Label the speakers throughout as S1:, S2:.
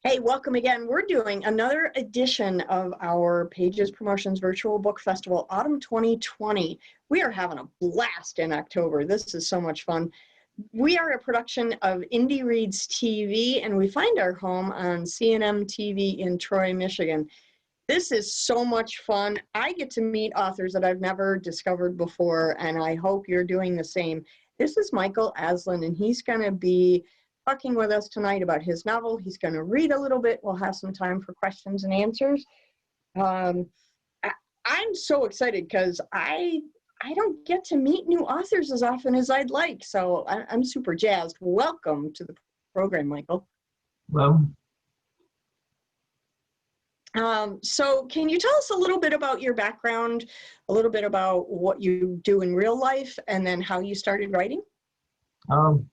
S1: Hey, welcome again. We're doing another edition of our Pages Promotions Virtual Book Festival Autumn 2020. We are having a blast in October. This is so much fun. We are a production of Indie Reads TV, and we find our home on CNM TV in Troy, Michigan. This is so much fun. I get to meet authors that I've never discovered before, and I hope you're doing the same. This is Michael Asselin, and he's going to be talking with us tonight about his novel. He's going to read a little bit. We'll have some time for questions and answers. I'm so excited because I don't get to meet new authors as often as I'd like, so I'm super jazzed. Welcome to the program, Michael.
S2: Well,
S1: So can you tell us a little bit about your background, a little bit about what you do in real life, and then how you started writing?
S2: and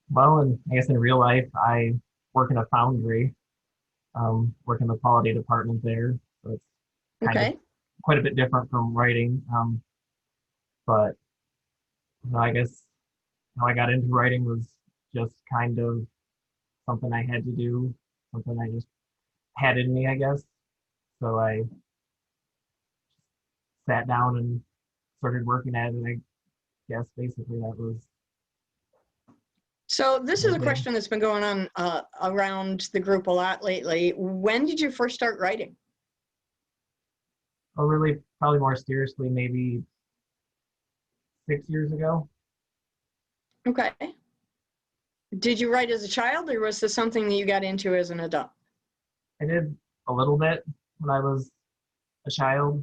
S2: I guess in real life, I work in a foundry, work in the quality department there. So it's kind of
S1: Okay.
S2: quite a bit different from writing. But I guess how I got into writing was just kind of something I had to do, something I just had in me, I guess. So I sat down and started working at it. And I guess basically that was
S1: So this is
S2: the
S1: a
S2: thing.
S1: question that's been going on around the group a lot lately. When did you first start writing?
S2: Oh, really, probably more seriously, maybe 6 years ago.
S1: Okay. Did you write as a child, or was this something that you got into as an adult?
S2: I did a little bit when I was a child.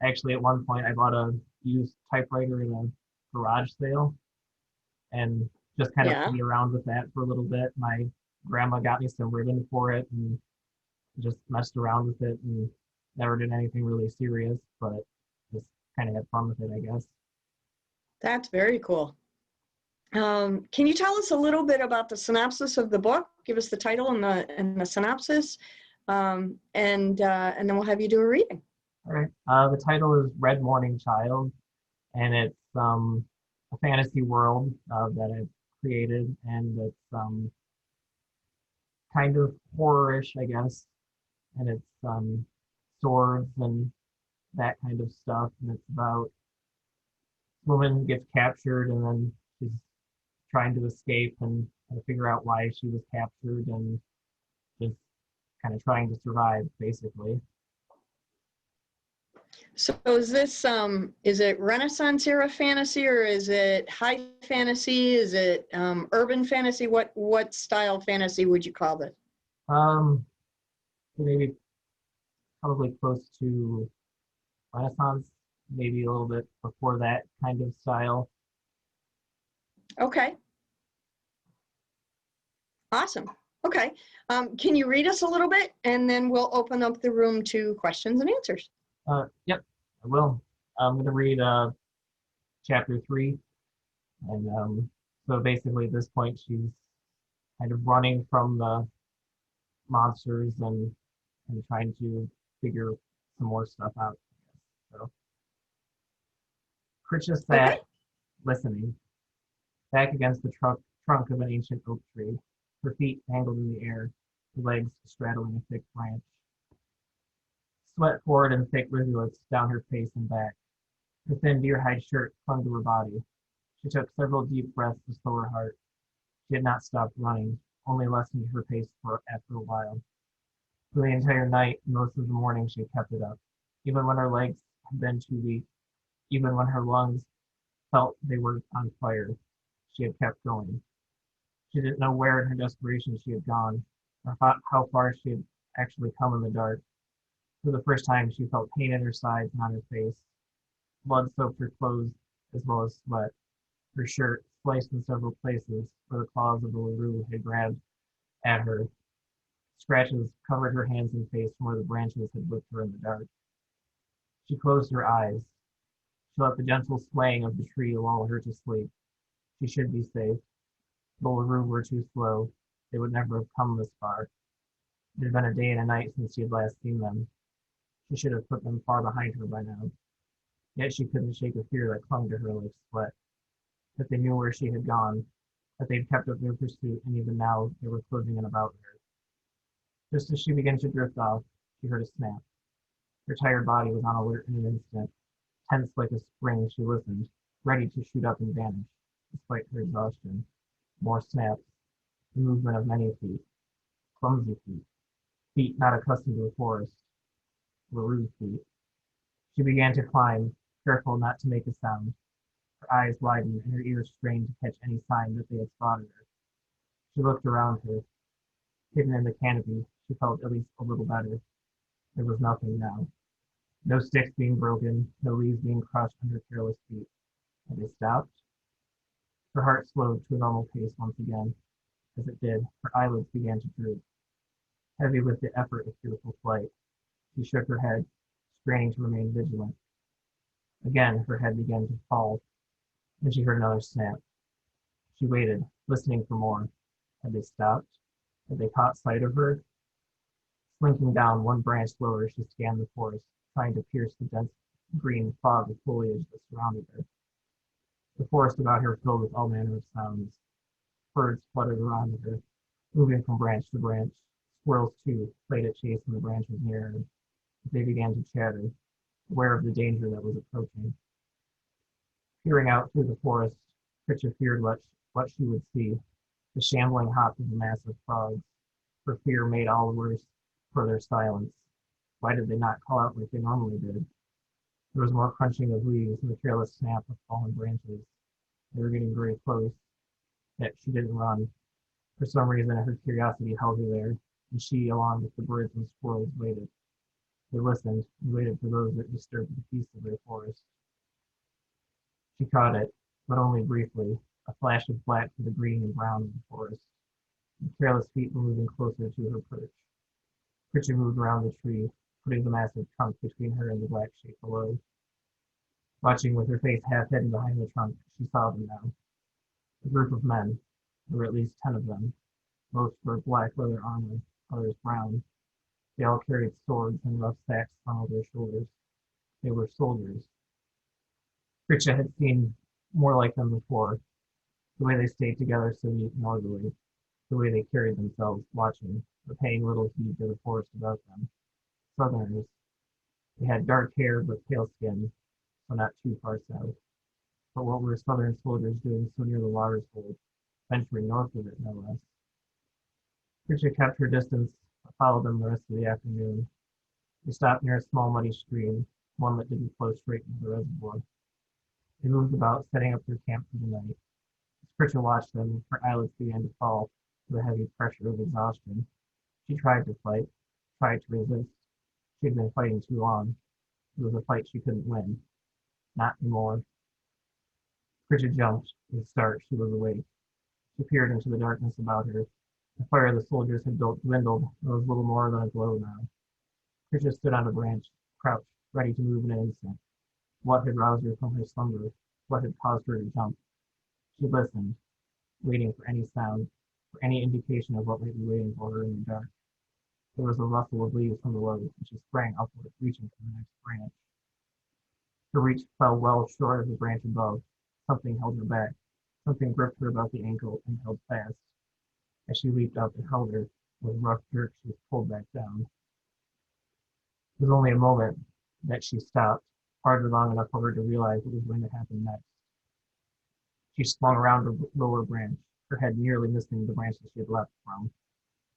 S2: Actually, at one point, I bought a used typewriter in a garage sale and just kind of
S1: Yeah.
S2: play around with that for a little bit. My grandma got me some ribbon for it and just messed around with it and never did anything really serious, but just kind of had fun with it, I guess.
S1: That's very cool. Can you tell us a little bit about the synopsis of the book? Give us the title and the synopsis, and then we'll have you do a reading.
S2: All right. The title is Red Morning Child, and it's a fantasy world that I've created, and it's kind of horror-ish, I guess, and it's swords and that kind of stuff, and it's about a woman who gets captured, and then she's trying to escape and figure out why she was captured, and just kind of trying to survive, basically.
S1: So is it Renaissance era fantasy, or is it high fantasy? Is it urban fantasy? What style fantasy would you call this?
S2: Um, Maybe probably close to Renaissance, maybe a little bit before that kind of style.
S1: Okay, awesome. Okay, can you read us a little bit, and then we'll open up the room to questions and answers.
S2: Yep, I will. I'm going to read chapter 3. And so basically, at this point, she's kind of running from the monsters and trying to figure some more stuff out. So Pritcha
S1: Okay.
S2: sat, listening, back against the trunk of an ancient oak tree, her feet tangled in the air, her legs straddling a thick branch. Sweat poured in thick rivulets down her face and back. Her thin deer-hide shirt clung to her body. She took several deep breaths to slow her heart. She had not stopped running, only lessened her pace after a while. For the entire night and most of the morning she had kept it up. Even when her legs had been too weak, even when her lungs felt they were on fire, she had kept going. She didn't know where in her desperation she had gone, or how far she had actually come in the dark. For the first time she felt pain in her sides and on her face. Blood soaked her clothes as well as sweat. Her shirt, sliced in several places where the claws of the LaRue had grabbed at her. Scratches covered her hands and face from where the branches had whipped her in the dark. She closed her eyes. She let the gentle swaying of the tree lull her to sleep. She should be safe. The LaRue were too slow. They would never have come this far. It had been a day and a night since she had last seen them. She should have put them far behind her by now. Yet she couldn't shake a fear that clung to her like sweat. That they knew where she had gone, that they'd kept up their pursuit, and even now they were closing in about her. Just as she began to drift off, she heard a snap. Her tired body was on alert in an instant. Tense like a spring, she listened, ready to shoot up and vanish, despite her exhaustion. More snaps, the movement of many feet, clumsy feet, feet not accustomed to the forest, rude feet. She began to climb, careful not to make a sound. Her eyes widened and her ears strained to catch any sign that they had spotted her. She looked around her. Hidden in the canopy, she felt at least a little better. There was nothing now. No sticks being broken, no leaves being crushed under careless feet. Had they stopped? Her heart slowed to a normal pace once again. As it did, her eyelids began to droop. Heavy with the effort of fearful flight, she shook her head, straining to remain vigilant. Again, her head began to fall, and she heard another snap. She waited, listening for more. Had they stopped? Had they caught sight of her? Slinking down one branch lower, she scanned the forest, trying to pierce the dense green fog of foliage that surrounded her. The forest about her filled with all manner of sounds. Birds fluttered around her, moving from branch to branch. Squirrels, too, played at chase in the branches near her. They began to chatter, aware of the danger that was approaching. Peering out through the forest, Pritchett feared what she would see, the shambling hop of a mass of frogs. Her fear made all the worse for their silence. Why did they not call out like they normally did? There was more crunching of leaves and the careless snap of fallen branches. They were getting very close, yet she didn't run. For some reason, her curiosity held her there, and she, along with the birds and squirrels, waited. They listened and waited for those that disturbed the peace of their forest. She caught it, but only briefly, a flash of black to the green and brown of the forest. The careless feet were moving closer to her perch. Pritchett moved around the tree, putting the massive trunk between her and the black shape below. Watching with her face half hidden behind the trunk, she saw them now. A group of men. There were at least 10 of them. Most wore black leather armor, others brown. They all carried swords and rough sacks slung over their shoulders. They were soldiers. Pritchett had seen more like them before. The way they stayed together so neat and orderly. The way they carried themselves, watching, but paying little heed to the forest about them. Southerners. They had dark hair but pale skin, so not too far south. But what were Southern soldiers doing so near the water's hold, venturing north of it, no less? Pritchett kept her distance, but followed them the rest of the afternoon. They stopped near a small muddy stream, one that didn't flow straight into the reservoir. They moved about, setting up their camp for the night. As Pritchett watched them, her eyelids began to fall to the heavy pressure of exhaustion. She tried to fight, tried to resist. She had been fighting too long. It was a fight she couldn't win. Not anymore. Pritchett jumped. With a start, she was awake. She peered into the darkness about her. The fire the soldiers had built dwindled. There was little more than a glow now. Pritchett stood on a branch, crouched, ready to move in an instant. What had roused her from her slumber? What had caused her to jump? She listened, waiting for any sound, for any indication of what might be waiting for her in the dark. There was a rustle of leaves from below, and she sprang upward, reaching for the next branch. Her reach fell well short of the branch above. Something held her back. Something gripped her about the ankle and held fast. As she leaped up and held her, with rough jerks, she was pulled back down. It was only a moment that she stopped, hardly long enough for her to realize what was going to happen next. She swung around the lower branch, her head nearly missing the branch that she had left from.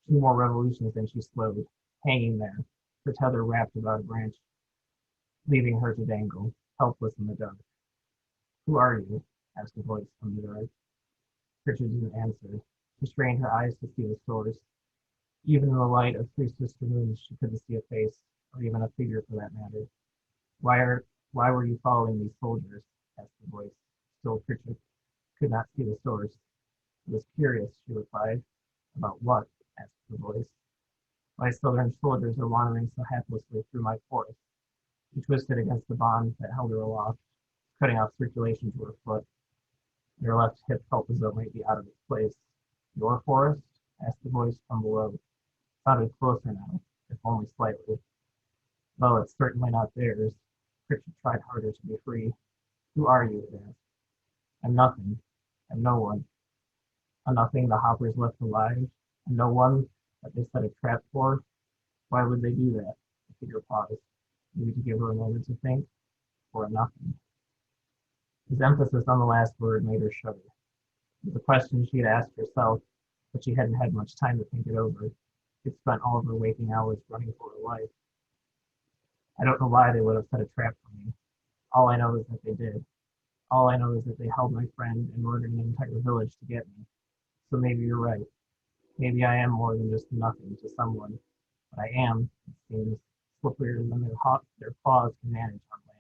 S2: 2 more revolutions and she slowed, hanging there, her tether wrapped about a branch, leaving her to dangle, helpless in the dark. "Who are you?" asked a voice from the dark. Pritchett didn't answer. She strained her eyes to see the source. Even in the light of 3 sister moons, she couldn't see a face, or even a figure for that matter. Why were you following these soldiers?" asked the voice. Still Pritchett could not see the source. "I was curious," she replied. "About what?" asked the voice. "Why Southern soldiers are wandering so haplessly through my forest." She twisted against the bond that held her aloft, cutting off circulation to her foot. Her left hip felt as though it might be out of its place. "Your forest?" asked the voice from below. It sounded closer now, if only slightly. "Well, it's certainly not theirs." Pritchett tried harder to be free. "Who are you?" it asked. "I'm nothing. I'm no one." "A nothing the Hoppers left alive? A no one That they set a trap for her? Why would they do that? The figure paused, maybe to give her a moment to think, or nothing. His emphasis on the last word made her shudder. It was a question she had asked herself, but she hadn't had much time to think it over. She'd spent all of her waking hours running for her life. I don't know why they would have set a trap for me. All I know is that they did. All I know is that they held my friend and murdered an entire village to get me. So maybe you're right. Maybe I am more than just nothing to someone. But I am, it seems, slipperier than their claws can manage on land.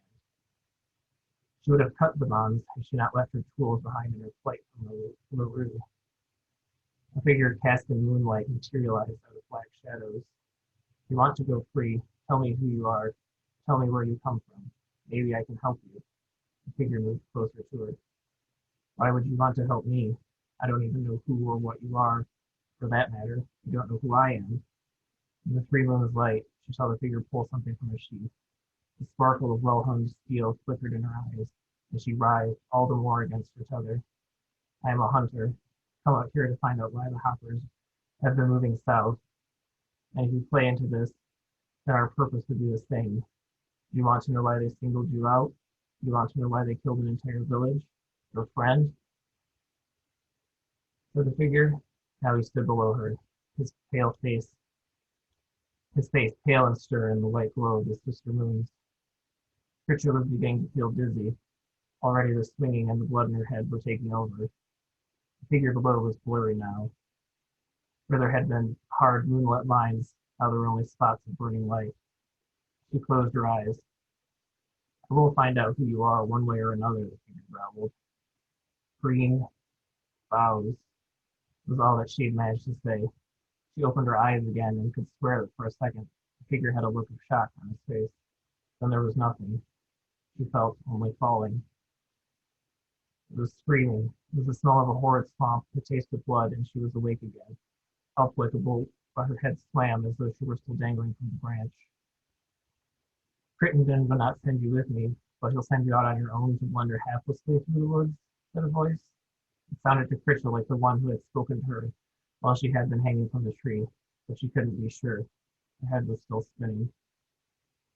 S2: She would have cut the bonds had she not left her tools behind in her flight from LaRue. A figure cast in moonlight materialized out of black shadows. You want to go free. Tell me who you are. Tell me where you come from. Maybe I can help you. The figure moved closer to her. Why would you want to help me? I don't even know who or what you are. For that matter, you don't know who I am. In the three moon's light, she saw the figure pull something from a sheath. The sparkle of well-honed steel flickered in her eyes, and she writhed all the more against each other. I am a hunter, come out here to find out why the hoppers have been moving south. And if you play into this, then our purpose would be the same. You want to know why they singled you out? You want to know why they killed an entire village? Your friend? For the figure, now he stood below her, his face pale and stern in the white glow of the sister moons. Pritchard was beginning to feel dizzy. Already the swinging and the blood in her head were taking over. The figure below was blurry now. Where there had been hard moonlit lines, now there were only spots of burning light. She closed her eyes. I will find out who you are one way or another, the figure growled. Green boughs was all that she had managed to say. She opened her eyes again and could swear that for a second the figure had a look of shock on his face. Then there was nothing. She felt only falling. It was screaming. It was the smell of a horrid swamp, the taste of blood, and she was awake again. Up like a bolt, but her head swam as though she were still dangling from the branch. Crittenden will not send you with me, but he'll send you out on your own to wander halflessly through the woods, said a voice. It sounded to Critchell like the one who had spoken to her while she had been hanging from the tree, but she couldn't be sure. Her head was still spinning.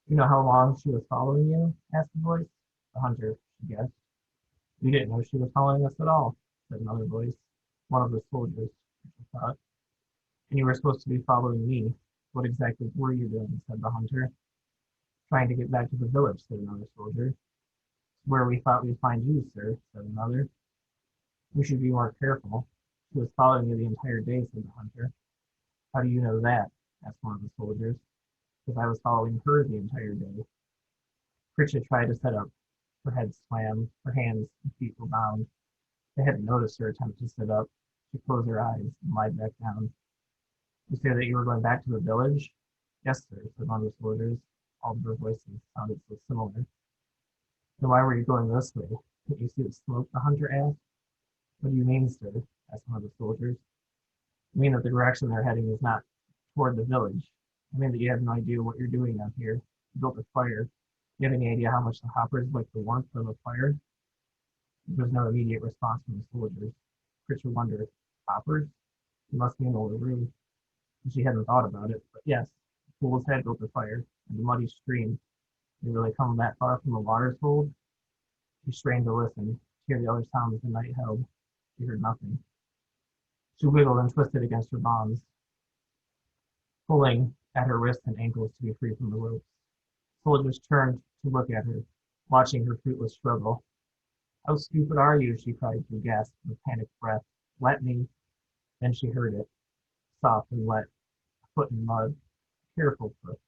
S2: You know how long she was following you? Asked the voice. The hunter, she guessed. We didn't know she was following us at all, said another voice. One of the soldiers, she thought. And you were supposed to be following me. What exactly were you doing? Said the hunter. Trying to get back to the village, said another soldier. Where we thought we'd find you, sir, said another. We should be more careful. She was following you the entire day, said the hunter. How do you know that? Asked one of the soldiers. Because I was following her the entire day. Pritchett tried to sit up. Her head swam, her hands and feet were bound. They hadn't noticed her attempt to sit up. She closed her eyes and lied back down. You say that you were going back to the village? Yes, sir, said one of the soldiers. All of their voices sounded so similar. Then why were you going this way? Couldn't you see the smoke? The hunter asked. What do you mean, sir? Asked one of the soldiers. I mean that the direction they're heading is not toward the village. I mean that you have no idea what you're doing out here. You built a fire. Do you have any idea how much the hoppers like the warmth of a fire? There was no immediate response from the soldiers. Pritchard wondered, hoppers? He must mean the LaRue. She hadn't thought about it, but yes, the fools had built a fire, and the muddy stream. They really come that far from the water's hold? She strained to listen, to hear the other sounds the night held. She heard nothing. She wiggled and twisted against her bonds, pulling at her wrists and ankles to be free from the ropes. Soldiers turned to look at her, watching her fruitless struggle. How stupid are you? She cried through gasps with panicked breath. Let me. Then she heard it, soft and wet, a foot in mud, a careful foot,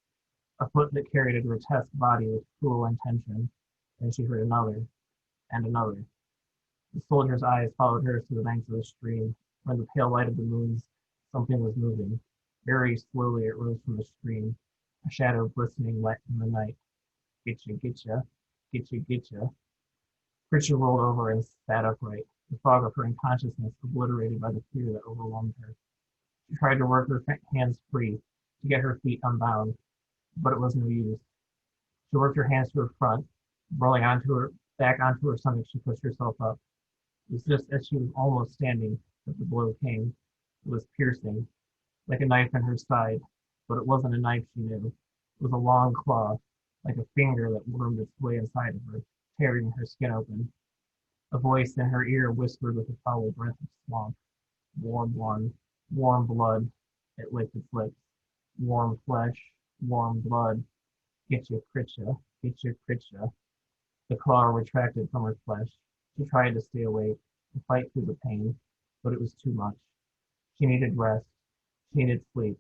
S2: a foot that carried a grotesque body with cruel intention. Then she heard another, and another. The soldier's eyes followed hers to the banks of the stream. Where in the pale light of the moons, something was moving. Very slowly it rose from the stream, a shadow glistening wet in the night. Getcha, getcha, getcha, getcha. Pritchard rolled over and sat upright, the fog of her unconsciousness obliterated by the fear that overwhelmed her. She tried to work her hands free, to get her feet unbound, but it was no use. She worked her hands to her front, rolling back onto her stomach. She pushed herself up. It was just as she was almost standing that the blow came. It was piercing. like a knife in her side, but it wasn't a knife she knew. It was a long claw, like a finger that wormed its way inside of her, tearing her skin open. A voice in her ear whispered with a foul breath of swamp. Warm one, warm blood. It licked its lips. Warm flesh, warm blood. Get you, Critcha, get you, Critcha. The claw retracted from her flesh. She tried to stay awake, to fight through the pain, but it was too much. She needed rest. She needed sleep.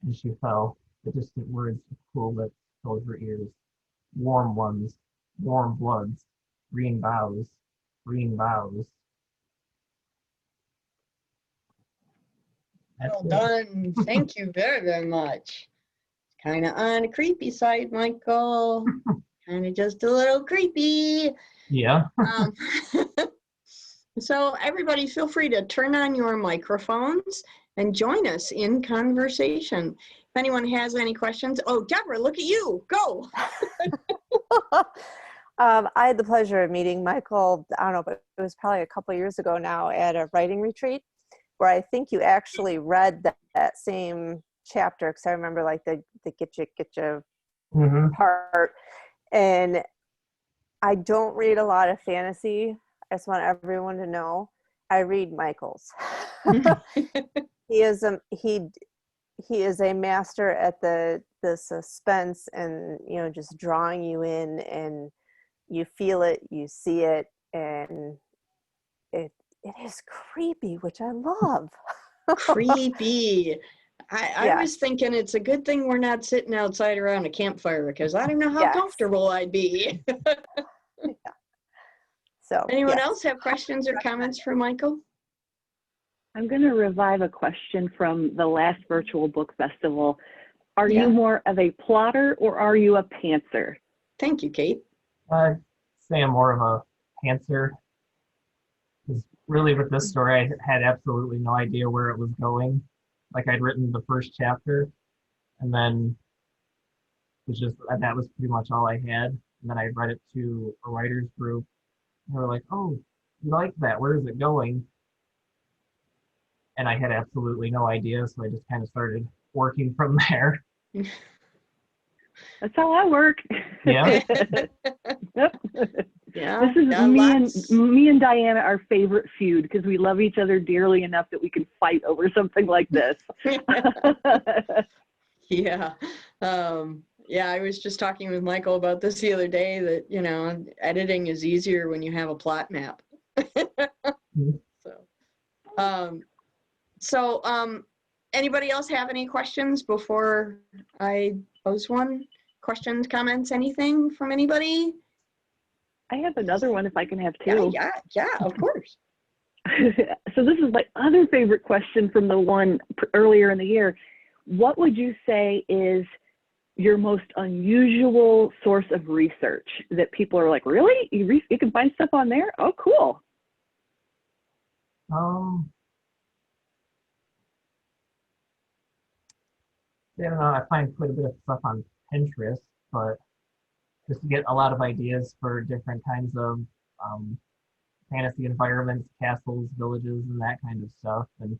S2: And she fell. The distant words of cool lips filled her ears. Warm ones, warm bloods, green boughs, green boughs. That's
S1: Well
S2: it.
S1: done. Thank you very, very much. Kind of on the creepy side, Michael. Kind of just a little creepy.
S2: Yeah.
S1: Um, so everybody feel free to turn on your microphones and join us in conversation. If anyone has any questions, oh, Deborah, look at you, go.
S3: I had the pleasure of meeting Michael, I don't know, but it was probably a couple of years ago now at a writing retreat where I think you actually read that same chapter, because I remember like the get you
S2: Mm-hmm.
S3: part. And I don't read a lot of fantasy. I just want everyone to know I read Michael's. He is a master at the suspense and, you know, just drawing you in, and you feel it, you see it, and it is creepy, which I love.
S1: Creepy. I
S3: Yes.
S1: was thinking it's a good thing we're not sitting outside around a campfire, because I don't know how
S3: Yes.
S1: comfortable I'd be.
S3: Yeah. So
S1: Anyone
S3: yes.
S1: else have questions or comments for Michael?
S4: I'm going to revive a question from the last virtual book festival. Are
S1: Yeah.
S4: you more of a plotter or are you a pantser?
S1: Thank you, Kate.
S2: I'd say I'm more of a pantser. Because really with this story, I had absolutely no idea where it was going. Like I'd written the first chapter, and then it was just that was pretty much all I had. And then I read it to a writers group, and they were like, "Oh, you like that? Where is it going?" And I had absolutely no idea, so I just kind of started working from there.
S4: That's how I work.
S2: Yeah.
S4: Yep.
S1: Yeah.
S4: This is
S1: yeah,
S4: me and Diana, our favorite feud, because we love each other dearly enough that we can fight over something like this.
S1: Yeah. Yeah, I was just talking with Michael about this the other day, that, you know, editing is easier when you have a plot map. So, anybody else have any questions before I pose one? Questions, comments, anything from anybody?
S4: I have another one if I can have two.
S1: Yeah, of course.
S4: So this is my other favorite question from the one earlier in the year. What would you say is your most unusual source of research that people are like, really? You can find stuff on there? Oh, cool.
S2: I don't know. I find quite a bit of stuff on Pinterest, but just to get a lot of ideas for different kinds of fantasy environments, castles, villages, and that kind of stuff, and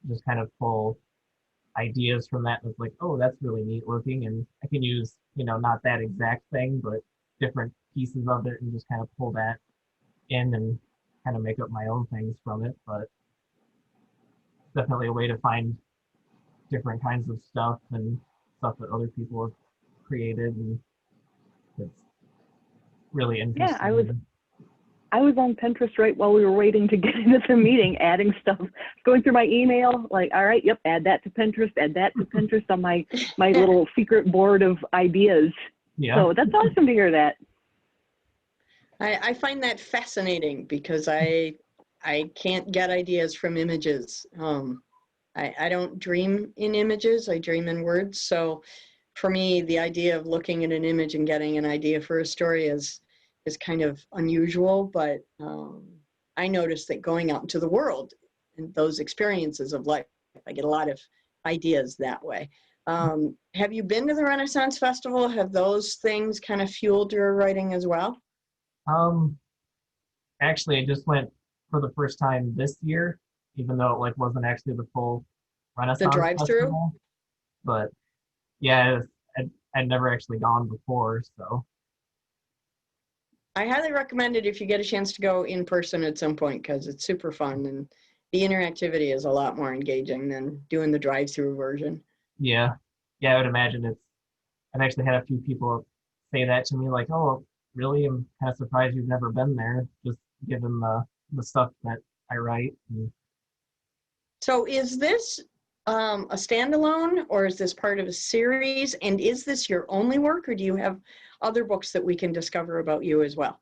S2: just kind of pull ideas from that. And it's like, oh, that's really neat looking, and I can use, not that exact thing, but different pieces of it, and just kind of pull that in and kind of make up my own things from it. But definitely a way to find different kinds of stuff and stuff that other people have created, and it's really interesting.
S4: Yeah, I was on Pinterest right while we were waiting to get into the meeting, adding stuff, going through my email, like, all right, yep, add that to Pinterest on my little secret board of ideas.
S2: Yeah.
S4: So that's awesome to hear that.
S1: I find that fascinating, because I can't get ideas from images. I don't dream in images, I dream in words. So for me, the idea of looking at an image and getting an idea for a story is kind of unusual, but I noticed that going out into the world and those experiences of life, I get a lot of ideas that way. Have you been to the Renaissance Festival? Have those things kind of fueled your writing as well?
S2: Actually, I just went for the first time this year, even though it wasn't actually the full
S1: The
S2: Renaissance
S1: drive-through?
S2: Festival. But yeah, I'd never actually gone before, so
S1: I highly recommend it if you get a chance to go in person at some point because it's super fun and the interactivity is a lot more engaging than doing the drive-through version.
S2: yeah, yeah, I would imagine it's. I've actually had a few people say that to me, like, "Oh, really? I'm kind of surprised you've never been there, just given the stuff that I write." And,
S1: So is this a standalone or is this part of a series? And is this your only work or do you have other books that we can discover about you as well?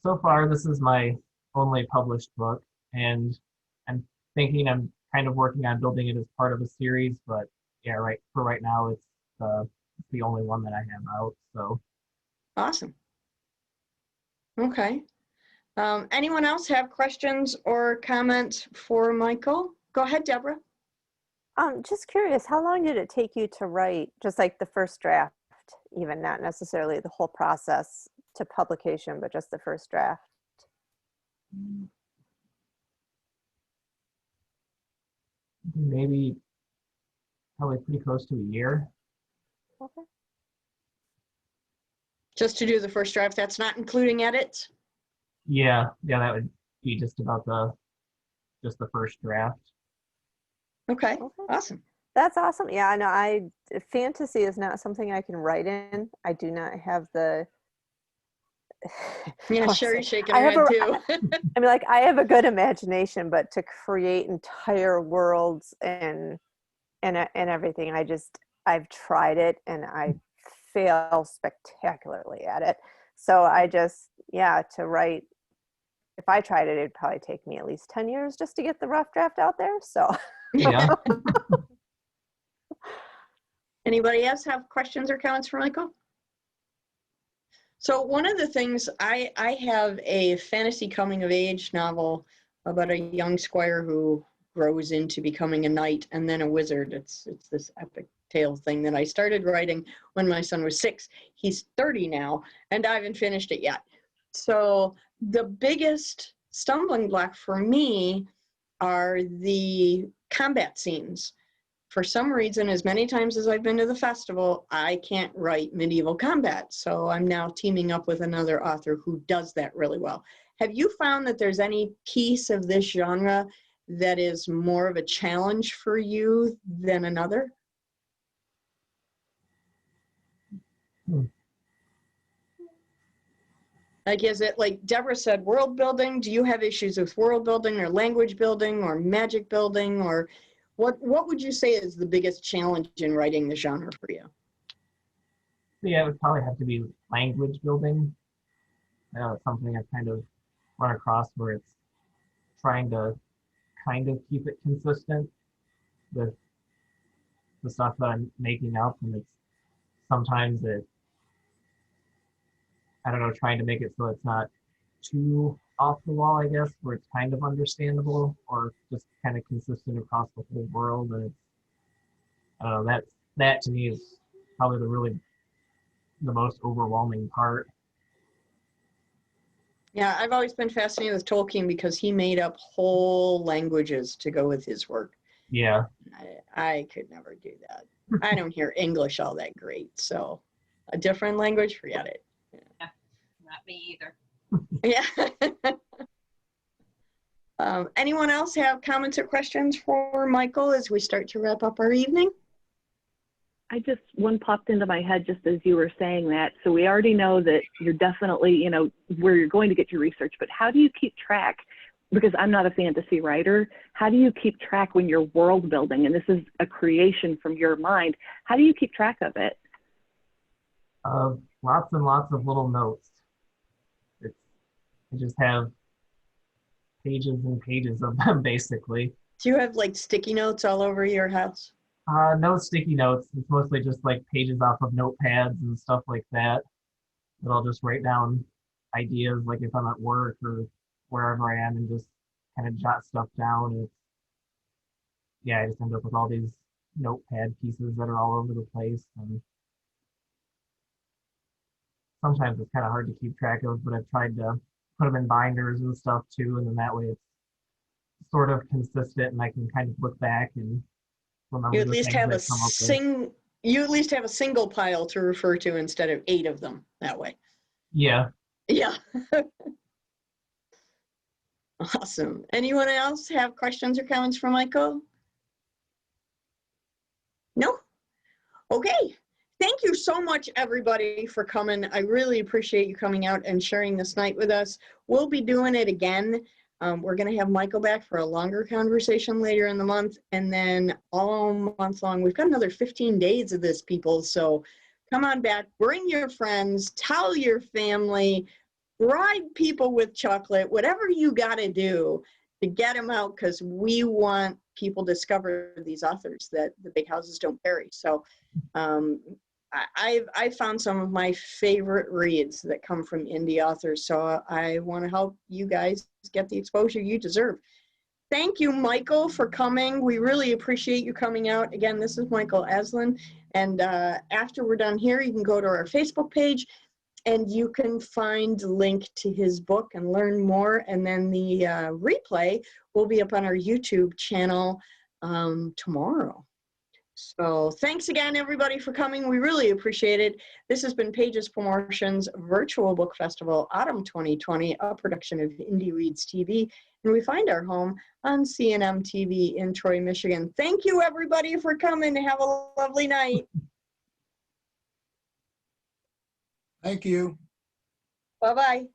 S2: so far, this is my only published book, and I'm thinking I'm kind of working on building it as part of a series. But yeah, right for right now, it's the only one that I have out. So
S1: Awesome. Okay. Anyone else have questions or comments for Michael? Go ahead, Deborah.
S3: Just curious, how long did it take you to write, just like the first draft, even not necessarily the whole process to publication, but just the first draft?
S2: maybe probably pretty close to a year.
S3: Okay.
S1: Just to do the first draft, that's not including edits?
S2: Yeah, yeah, that would be just about just the first draft.
S1: Okay,
S3: Okay.
S1: awesome.
S3: That's awesome. Yeah, I know fantasy is not something I can write in. I do not have the
S1: Yeah,
S3: I
S1: Sherry's shaking
S3: I
S1: her
S3: have
S1: head
S3: a
S1: too.
S3: I mean, like, I have a good imagination, but to create entire worlds and everything, I've tried it and I fail spectacularly at it. So yeah, to write, if I tried it, it'd probably take me at least 10 years just to get the rough draft out there. So
S2: Yeah.
S1: Anybody else have questions or comments for Michael? So one of the things, I have a fantasy coming of age novel about a young squire who grows into becoming a knight and then a wizard. It's this epic tale thing that I started writing when my son was 6. He's 30 now, and I haven't finished it yet. So the biggest stumbling block for me are the combat scenes. For some reason, as many times as I've been to the festival, I can't write medieval combat. So I'm now teaming up with another author who does that really well. Have you found that there's any piece of this genre that is more of a challenge for you than another? Like, is it like Deborah said, world building? Do you have issues with world building or language building or magic building? Or what would you say is the biggest challenge in writing the genre for you?
S2: Yeah, it would probably have to be language building. It's something I've kind of run across where it's trying to kind of keep it consistent with the stuff that I'm making up, and it's sometimes I don't know, trying to make it so it's not too off the wall, I guess, where it's kind of understandable or just kind of consistent across the whole world. And it's, I don't know, that to me is probably the most overwhelming part.
S1: Yeah, I've always been fascinated with Tolkien because he made up whole languages to go with his work.
S2: Yeah.
S1: I could never do that. I don't hear English all that great, so a different language, forget it.
S5: Yeah, not me either.
S1: Yeah. Anyone else have comments or questions for Michael as we start to wrap up our evening?
S4: One popped into my head just as you were saying that. So we already know that you're definitely, where you're going to get your research, but how do you keep track? Because I'm not a fantasy writer. How do you keep track when you're world building? And this is a creation from your mind. How do you keep track of it?
S2: Lots and lots of little notes. I just have pages and pages of them, basically.
S1: Do you have like sticky notes all over your house?
S2: No sticky notes. It's mostly just like pages off of notepads and stuff like that. That I'll just write down ideas, like if I'm at work or wherever I am, and just kind of jot stuff down. Yeah, I just end up with all these notepad pieces that are all over the place, and sometimes it's kind of hard to keep track of. But I've tried to put them in binders and stuff too, and then that way it's sort of consistent, and I can kind of look back and remember
S1: You at
S2: the
S1: least
S2: things
S1: have
S2: I
S1: a
S2: come up with.
S1: you at least have a single pile to refer to instead of 8 of them that way.
S2: Yeah.
S1: Yeah. Awesome. Anyone else have questions or comments for Michael? No? Okay. Thank you so much, everybody, for coming. I really appreciate you coming out and sharing this night with us. We'll be doing it again. We're going to have Michael back for a longer conversation later in the month, and then all month long. We've got another 15 days of this, people. So come on back. Bring your friends. Tell your family. Bribe people with chocolate. Whatever you got to do to get them out, because we want people to discover these authors that the big houses don't carry. So I've found some of my favorite reads that come from indie authors, so I want to help you guys get the exposure you deserve. Thank you, Michael, for coming. We really appreciate you coming out. Again, this is Michael Asselin, and after we're done here, you can go to our Facebook page, and you can find a link to his book and learn more, and then the replay will be up on our YouTube channel tomorrow. So thanks again, everybody, for coming. We really appreciate it. This has been Pages Promotions Virtual Book Festival Autumn 2020, a production of Indie Reads TV, and we find our home on CNM TV in Troy, Michigan. Thank you, everybody, for coming. Have a lovely night.
S6: Thank you.
S1: Bye-bye.